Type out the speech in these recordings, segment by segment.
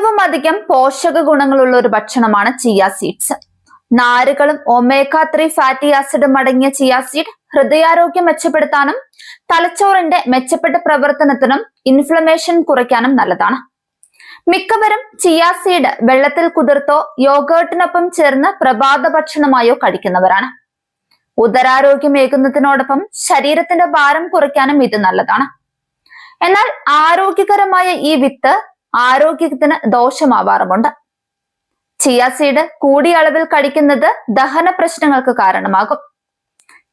ഏറ്റവും അധികം പോഷക ഗുണങ്ങളുള്ള ഒരു ഭക്ഷണമാണ് ചിയ സീഡ്സ്. നാരുകളും ഒമേഗ 3 ഫാറ്റി ആസിഡും അടങ്ങിയ ചിയ സീഡ് ഹൃദയാരോഗ്യം മെച്ചപ്പെടുത്താനും തലച്ചോറിന്റെ മെച്ചപ്പെട്ട പ്രവർത്തനത്തിനും ഇൻഫ്ലമേഷൻ കുറയ്ക്കാനും നല്ലതാണ്. മിക്കവരും ചിയ സീഡ് വെള്ളത്തിൽ കുതിർത്തോ യോഗേർട്ടിനൊപ്പം ചേർന്ന് പ്രഭാത ഭക്ഷണമായോ കഴിക്കുന്നവരാണ്. ഉദരാരോഗ്യമേകുന്നതിനോടൊപ്പം ശരീരത്തിന്റെ ഭാരം കുറയ്ക്കാനും ഇത് നല്ലതാണ്. എന്നാൽ ആരോഗ്യകരമായ ഈ വിത്ത് ആരോഗ്യത്തിന് ദോഷമാവാറുമുണ്ട്. ചിയ സീഡ് കൂടിയ അളവിൽ കഴിക്കുന്നത് ദഹന പ്രശ്നങ്ങൾക്ക് കാരണമാകും.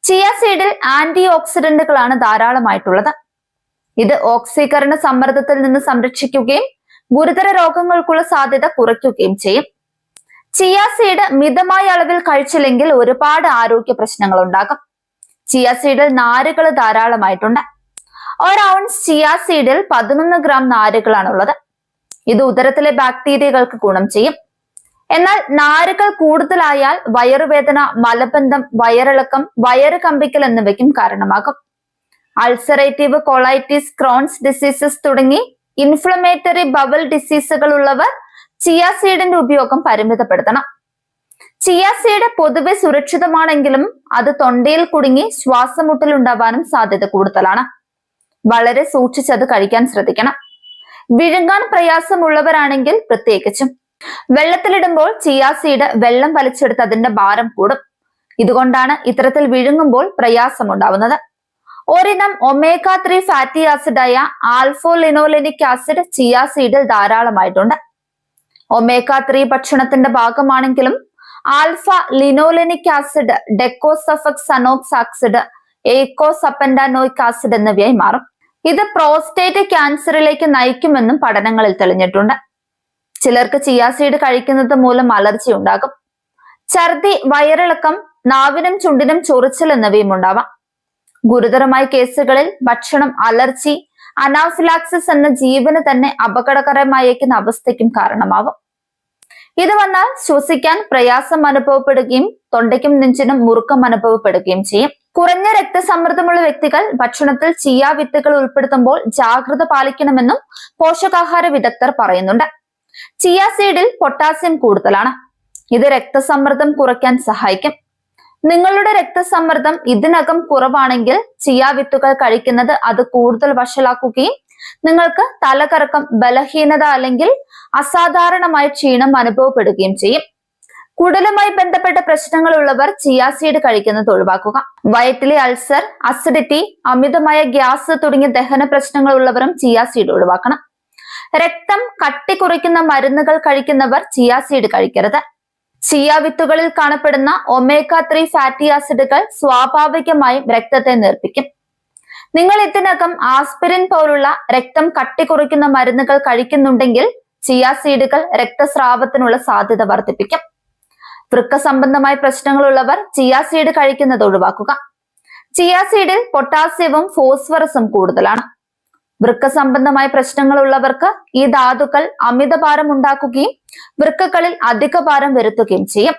ചിയ സീഡിൽ ആന്റി ഓക്സിഡന്റുകളാണ് ധാരാളമായിട്ടുള്ളത്. ഇത് ഓക്സീകരണ സമ്മർദ്ദത്തിൽ നിന്ന് സംരക്ഷിക്കുകയും ഗുരുതര രോഗങ്ങൾക്കുള്ള സാധ്യത കുറയ്ക്കുകയും ചെയ്യും. ചിയ സീഡ് മിതമായ അളവിൽ കഴിച്ചില്ലെങ്കിൽ ഒരുപാട് ആരോഗ്യ പ്രശ്നങ്ങൾ ഉണ്ടാകും. ചിയ സീഡിൽ നാരുകൾ ധാരാളമായിട്ടുണ്ട്. ഒരൗൺസ് ചിയ സീഡിൽ 11 ഗ്രാം നാരുകളാണുള്ളത്. ഇത് ഉദരത്തിലെ ബാക്ടീരിയകൾക്ക് ഗുണം ചെയ്യും. എന്നാൽ നാരുകൾ കൂടുതലായാൽ വയറുവേദന, മലബന്ധം, വയറിളക്കം, വയറ് കമ്പിക്കൽ എന്നിവയ്ക്കും കാരണമാകും. അൾസറേറ്റീവ് കൊളൈറ്റിസ്, ക്രോൺസ് ഡിസീസസ് തുടങ്ങി ഇൻഫ്ലമേറ്ററി ബവൽ ഡിസീസുകൾ ഉള്ളവർ ചിയ സീഡിന്റെ ഉപയോഗം പരിമിതപ്പെടുത്തണം. ചിയ സീഡ് പൊതുവെ സുരക്ഷിതമാണെങ്കിലും അത് തൊണ്ടയിൽ കുടുങ്ങി ശ്വാസമുട്ടൽ ഉണ്ടാവാനും സാധ്യത കൂടുതലാണ്. വളരെ സൂക്ഷിച്ചത് കഴിക്കാൻ ശ്രദ്ധിക്കണം. വിഴുങ്ങാൻ പ്രയാസമുള്ളവരാണെങ്കിൽ പ്രത്യേകിച്ചും. വെള്ളത്തിലിടുമ്പോൾ ചിയ സീഡ് വെള്ളം വലിച്ചെടുത്ത് അതിന്റെ ഭാരം കൂടും. ഇതുകൊണ്ടാണ് ഇത്തരത്തിൽ വിഴുങ്ങുമ്പോൾ പ്രയാസമുണ്ടാവുന്നത്. ഒരിനം ഒമേഗ 3 ഫാറ്റി ആസിഡായ ആൽഫോ-ലിനോലെനിക് ആസിഡ് ചിയ സീഡിൽ ധാരാളമായിട്ടുണ്ട്. ഒമേഗ 3 ഭക്ഷണത്തിന്റെ ഭാഗമാണെങ്കിലും alpha linolenic acid docosahexaenoic acid, eicosapentaenoic acid എന്നിവയായി മാറും. ഇത് പ്രോസ്റ്റേറ്റ് ക്യാൻസറിലേക്ക് നയിക്കുമെന്നും പഠനങ്ങളിൽ തെളിഞ്ഞിട്ടുണ്ട്. ചിലർക്ക് ചിയ സീഡ് കഴിക്കുന്നത് മൂലം അലർജി ഉണ്ടാകും. ഛർദി, വയറിളക്കം, നാവിനും ചുണ്ടിനും ചൊറിച്ചൽ എന്നിവയും ഉണ്ടാവാം. ഗുരുതരമായ കേസുകളിൽ ഭക്ഷണം അലർജി, അനാഫിലാക്സിസ് എന്ന ജീവന് തന്നെ അപകടകരമായേക്കുന്ന അവസ്ഥയ്ക്കും കാരണമാവും. ഇത് വന്നാൽ ശ്വസിക്കാൻ പ്രയാസം അനുഭവപ്പെടുകയും തൊണ്ടയ്ക്കും നെഞ്ചിനും മുറുക്കം അനുഭവപ്പെടുകയും ചെയ്യും. കുറഞ്ഞ രക്തസമ്മർദ്ദമുള്ള വ്യക്തികൾ ഭക്ഷണത്തിൽ ചിയ വിത്തുകൾ ഉൾപ്പെടുത്തുമ്പോൾ ജാഗ്രത പാലിക്കണമെന്നും പോഷകാഹാര വിദഗ്ധർ പറയുന്നുണ്ട്. ചിയ സീഡിൽ പൊട്ടാസ്യം കൂടുതലാണ്. ഇത് രക്തസമ്മർദ്ദം കുറയ്ക്കാൻ സഹായിക്കും. നിങ്ങളുടെ രക്തസമ്മർദ്ദം ഇതിനകം കുറവാണെങ്കിൽ ചിയ വിത്തുകൾ കഴിക്കുന്നത് അത് കൂടുതൽ വഷളാക്കുകയും നിങ്ങൾക്ക് തലകറക്കം, ബലഹീനത അല്ലെങ്കിൽ അസാധാരണമായ ക്ഷീണം അനുഭവപ്പെടുകയും ചെയ്യും. കുടലുമായി ബന്ധപ്പെട്ട പ്രശ്നങ്ങൾ ഉള്ളവർ ചിയ സീഡ് കഴിക്കുന്നത് ഒഴിവാക്കുക. വയറ്റിലെ അൾസർ, അസിഡിറ്റി, അമിതമായ ഗ്യാസ് തുടങ്ങിയ ദഹന പ്രശ്നങ്ങൾ ഉള്ളവരും ചിയ സീഡ് ഒഴിവാക്കണം. രക്തം കട്ടി കുറയ്ക്കുന്ന മരുന്നുകൾ കഴിക്കുന്നവർ ചിയ സീഡ് കഴിക്കരുത്. ചിയ വിത്തുകളിൽ കാണപ്പെടുന്ന ഒമേഗ 3 ഫാറ്റി ആസിഡുകൾ സ്വാഭാവികമായും രക്തത്തെ നേർപ്പിക്കും. നിങ്ങൾ ഇതിനകം ആസ്പിരിൻ പോലുള്ള രക്തം കട്ടി കുറയ്ക്കുന്ന മരുന്നുകൾ കഴിക്കുന്നുണ്ടെങ്കിൽ ചിയ സീഡുകൾ രക്തസ്രാവത്തിനുള്ള സാധ്യത വർദ്ധിപ്പിക്കും. വൃക്ക സംബന്ധമായ പ്രശ്നങ്ങളുള്ളവർ ചിയ സീഡ് കഴിക്കുന്നത് ഒഴിവാക്കുക. ചിയ സീഡിൽ പൊട്ടാസ്യവും ഫോസ്ഫറസും കൂടുതലാണ്. വൃക്ക സംബന്ധമായ പ്രശ്നങ്ങളുള്ളവർക്ക് ഈ ധാതുക്കൾ അമിതഭാരം ഉണ്ടാക്കുകയും വൃക്കകളിൽ അധിക ഭാരം വരുത്തുകയും ചെയ്യും.